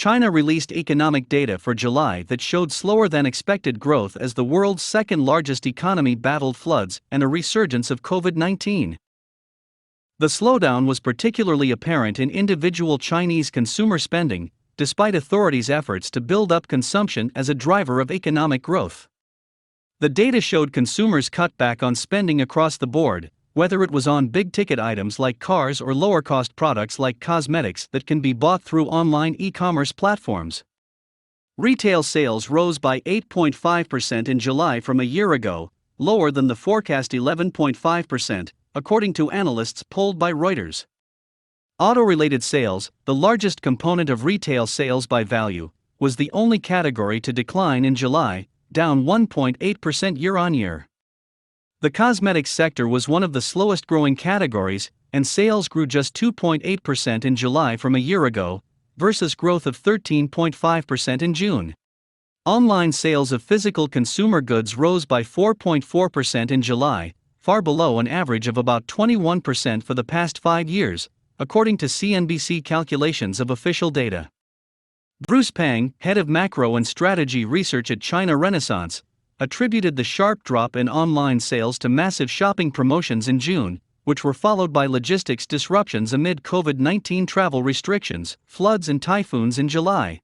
China released economic data for July that showed slower than expected growth as the world's second largest economy battled floods and a resurgence of COVID-19. The slowdown was particularly apparent in individual Chinese consumer spending, despite authorities' efforts to build up consumption as a driver of economic growth. The data showed consumers cut back on spending across the board, whether it was on big-ticket items like cars or lower-cost products like cosmetics that can be bought through online e-commerce platforms. Retail sales rose by 8.5% in July from a year ago, lower than the forecast 11.5%, according to analysts polled by Reuters. Auto-related sales, the largest component of retail sales by value, was the only category to decline in July, down 1.8% year-on-year. The cosmetics sector was one of the slowest growing categories, and sales grew just 2.8% in July from a year ago, versus growth of 13.5% in June. Online sales of physical consumer goods rose by 4.4% in July, far below an average of about 21% for the past 5 years, according to CNBC calculations of official data. Bruce Pang, head of macro and strategy research at China Renaissance, attributed the sharp drop in online sales to massive shopping promotions in June, which were followed by logistics disruptions amid COVID-19 travel restrictions, floods and typhoons in July.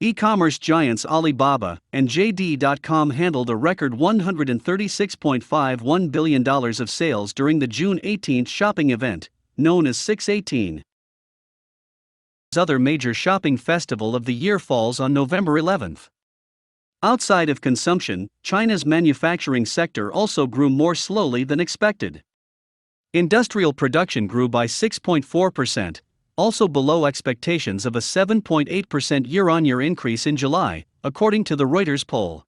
E-commerce giants Alibaba and JD.com handled a record $136.51 billion of sales during the June 18 shopping event, known as 618. Other major shopping festival of the year falls on November 11. Outside of consumption, China's manufacturing sector also grew more slowly than expected. Industrial production grew by 6.4%, also below expectations of a 7.8% year-on-year increase in July, according to the Reuters poll.